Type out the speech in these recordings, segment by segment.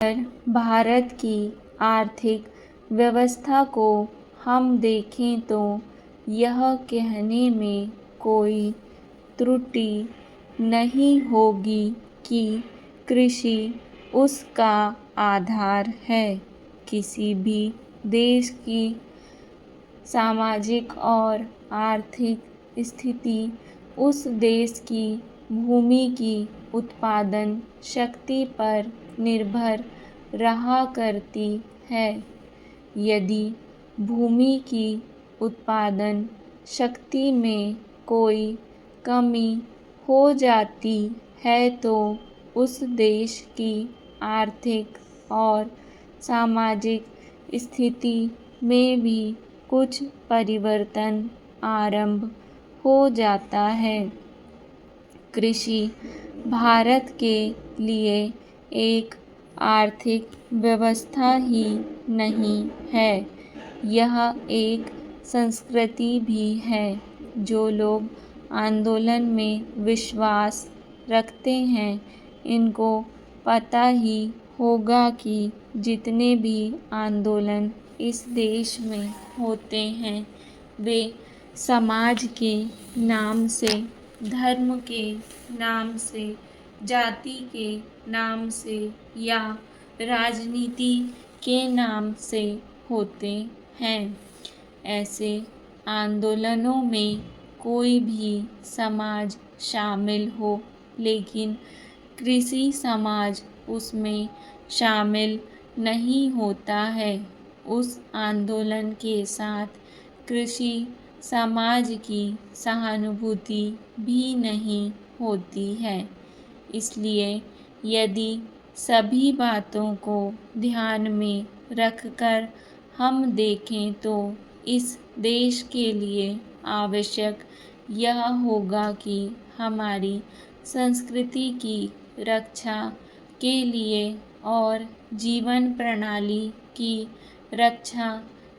भारत की आर्थिक व्यवस्था को हम देखें तो यह कहने में कोई त्रुटि नहीं होगी कि कृषि उसका आधार है। किसी भी देश की सामाजिक और आर्थिक स्थिति उस देश की भूमि की उत्पादन शक्ति पर निर्भर रहा करती है। यदि भूमि की उत्पादन शक्ति में कोई कमी हो जाती है तो उस देश की आर्थिक और सामाजिक स्थिति में भी कुछ परिवर्तन आरंभ हो जाता है। कृषि भारत के लिए एक आर्थिक व्यवस्था ही नहीं है, यह एक संस्कृति भी है। जो लोग आंदोलन में विश्वास रखते हैं, इनको पता ही होगा कि जितने भी आंदोलन इस देश में होते हैं, वे समाज के नाम से, धर्म के नाम से, जाति के नाम से या राजनीति के नाम से होते हैं। ऐसे आंदोलनों में कोई भी समाज शामिल हो, लेकिन कृषि समाज उसमें शामिल नहीं होता है। उस आंदोलन के साथ कृषि समाज की सहानुभूति भी नहीं होती है। इसलिए यदि सभी बातों को ध्यान में रखकर हम देखें तो इस देश के लिए आवश्यक यह होगा कि हमारी संस्कृति की रक्षा के लिए और जीवन प्रणाली की रक्षा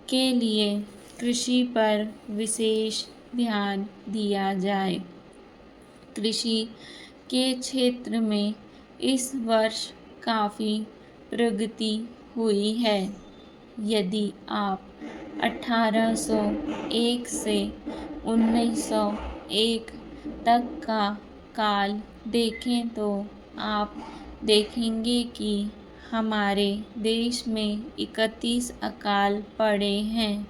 के लिए कृषि पर विशेष ध्यान दिया जाए। कृषि के क्षेत्र में इस वर्ष काफ़ी प्रगति हुई है। यदि आप 1801 से 1901 तक का काल देखें तो आप देखेंगे कि हमारे देश में 31 अकाल पड़े हैं,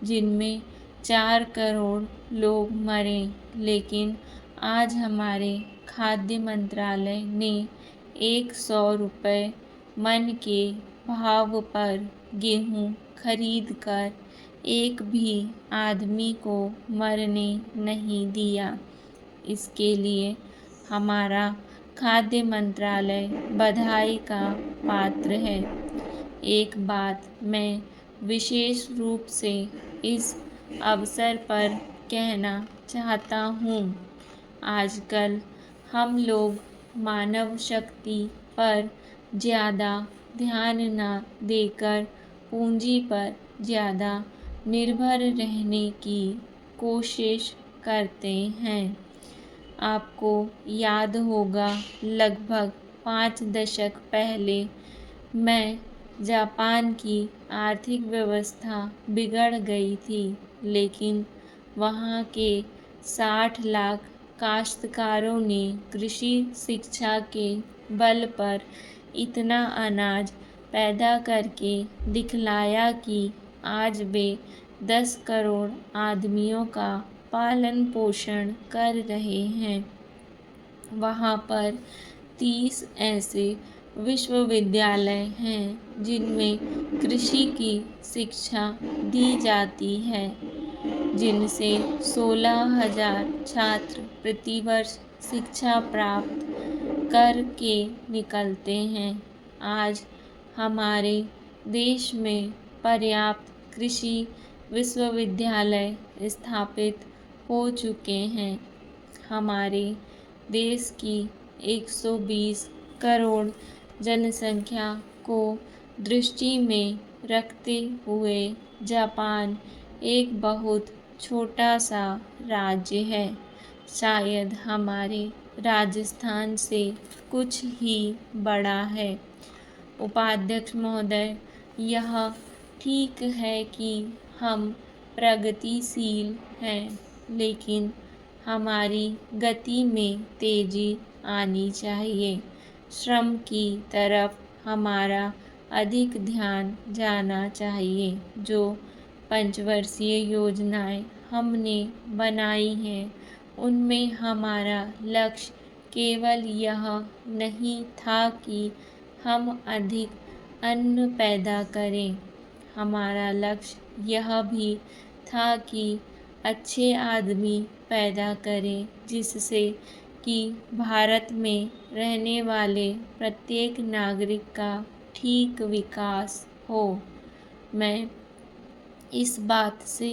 जिनमें 4 करोड़ लोग मरे। लेकिन आज हमारे खाद्य मंत्रालय ने 100 रुपये मन के भाव पर गेहूँ खरीद कर एक भी आदमी को मरने नहीं दिया। इसके लिए हमारा खाद्य मंत्रालय बधाई का पात्र है। एक बात मैं विशेष रूप से इस अवसर पर कहना चाहता हूँ। आजकल हम लोग मानव शक्ति पर ज़्यादा ध्यान न देकर पूंजी पर ज़्यादा निर्भर रहने की कोशिश करते हैं। आपको याद होगा लगभग 5 दशक पहले मैं जापान की आर्थिक व्यवस्था बिगड़ गई थी, लेकिन वहाँ के 60 लाख काश्तकारों ने कृषि शिक्षा के बल पर इतना अनाज पैदा करके दिखलाया कि आज वे 10 करोड़ आदमियों का पालन पोषण कर रहे हैं। वहाँ पर 30 ऐसे विश्वविद्यालय हैं जिनमें कृषि की शिक्षा दी जाती है, जिनसे 16,000 छात्र प्रतिवर्ष शिक्षा प्राप्त करके निकलते हैं। आज हमारे देश में पर्याप्त कृषि विश्वविद्यालय स्थापित हो चुके हैं। हमारे देश की 120 करोड़ जनसंख्या को दृष्टि में रखते हुए जापान एक बहुत छोटा सा राज्य है, शायद हमारे राजस्थान से कुछ ही बड़ा है। उपाध्यक्ष महोदय, यह ठीक है कि हम प्रगतिशील हैं, लेकिन हमारी गति में तेजी आनी चाहिए। श्रम की तरफ हमारा अधिक ध्यान जाना चाहिए। जो पंचवर्षीय योजनाएं हमने बनाई हैं, उनमें हमारा लक्ष्य केवल यह नहीं था कि हम अधिक अन्न पैदा करें। हमारा लक्ष्य यह भी था कि अच्छे आदमी पैदा करें, जिससे कि भारत में रहने वाले प्रत्येक नागरिक का ठीक विकास हो। मैं इस बात से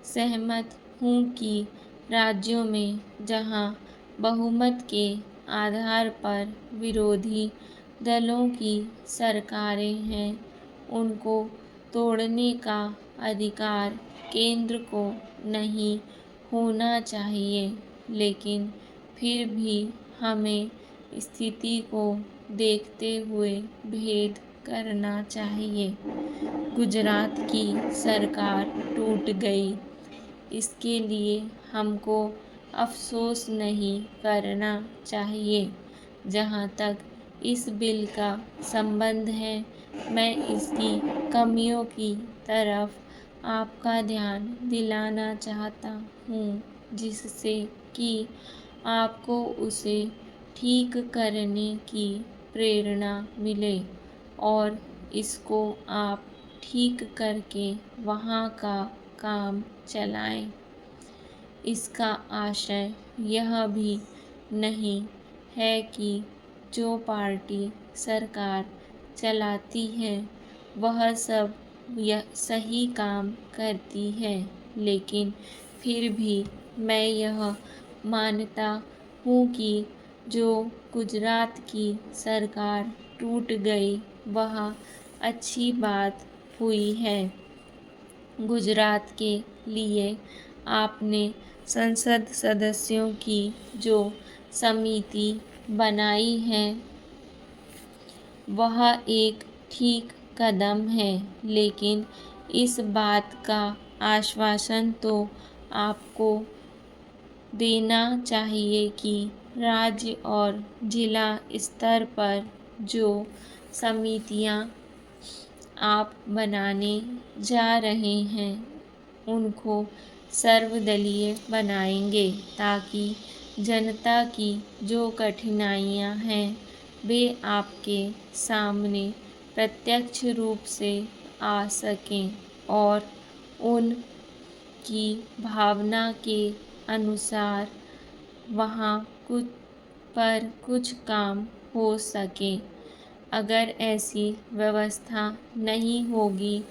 सहमत हूँ कि राज्यों में जहाँ बहुमत के आधार पर विरोधी दलों की सरकारें हैं, उनको तोड़ने का अधिकार केंद्र को नहीं होना चाहिए। लेकिन फिर भी हमें स्थिति को देखते हुए भेद करना चाहिए। गुजरात की सरकार टूट गई, इसके लिए हमको अफ़सोस नहीं करना चाहिए। जहाँ तक इस बिल का संबंध है, मैं इसकी कमियों की तरफ आपका ध्यान दिलाना चाहता हूँ, जिससे कि आपको उसे ठीक करने की प्रेरणा मिले और इसको आप ठीक करके वहाँ का काम चलाएं। इसका आशय यह भी नहीं है कि जो पार्टी सरकार चलाती है वह सब यह सही काम करती है, लेकिन फिर भी मैं यह मानता हूँ कि जो गुजरात की सरकार टूट गई वह अच्छी बात हुई है। गुजरात के लिए आपने संसद सदस्यों की जो समिति बनाई है वह एक ठीक कदम है, लेकिन इस बात का आश्वासन तो आपको देना चाहिए कि राज्य और जिला स्तर पर जो समितियां आप बनाने जा रहे हैं उनको सर्वदलीय बनाएंगे, ताकि जनता की जो कठिनाइयां हैं वे आपके सामने प्रत्यक्ष रूप से आ सकें और उनकी भावना के अनुसार वहाँ कुछ काम हो सके। अगर ऐसी व्यवस्था नहीं होगी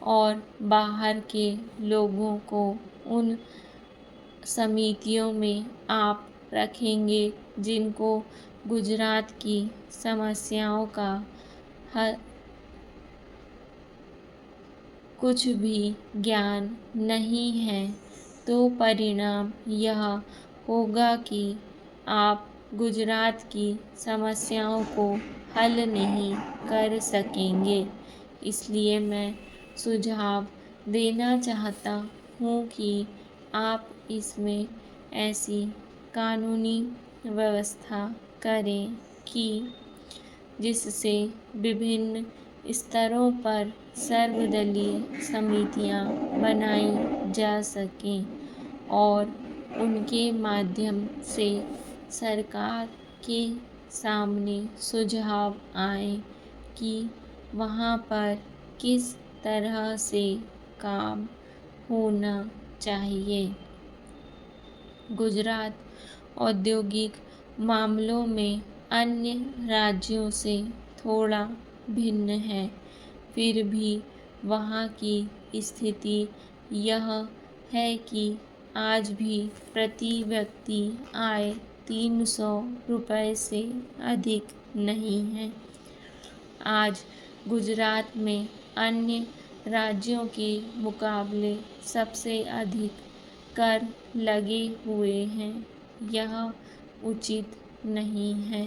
और बाहर के लोगों को उन समितियों में आप रखेंगे जिनको गुजरात की समस्याओं का कुछ भी ज्ञान नहीं है, तो परिणाम यह होगा कि आप गुजरात की समस्याओं को हल नहीं कर सकेंगे। इसलिए मैं सुझाव देना चाहता हूँ कि आप इसमें ऐसी कानूनी व्यवस्था करें कि जिससे विभिन्न स्तरों पर सर्वदलीय समितियां बनाई जा सकें और उनके माध्यम से सरकार के सामने सुझाव आए कि वहाँ पर किस तरह से काम होना चाहिए। गुजरात औद्योगिक मामलों में अन्य राज्यों से थोड़ा भिन्न है, फिर भी वहाँ की स्थिति यह है कि आज भी प्रति व्यक्ति आय 300 रुपये से अधिक नहीं है। आज गुजरात में अन्य राज्यों के मुकाबले सबसे अधिक कर लगे हुए हैं। यह उचित नहीं है।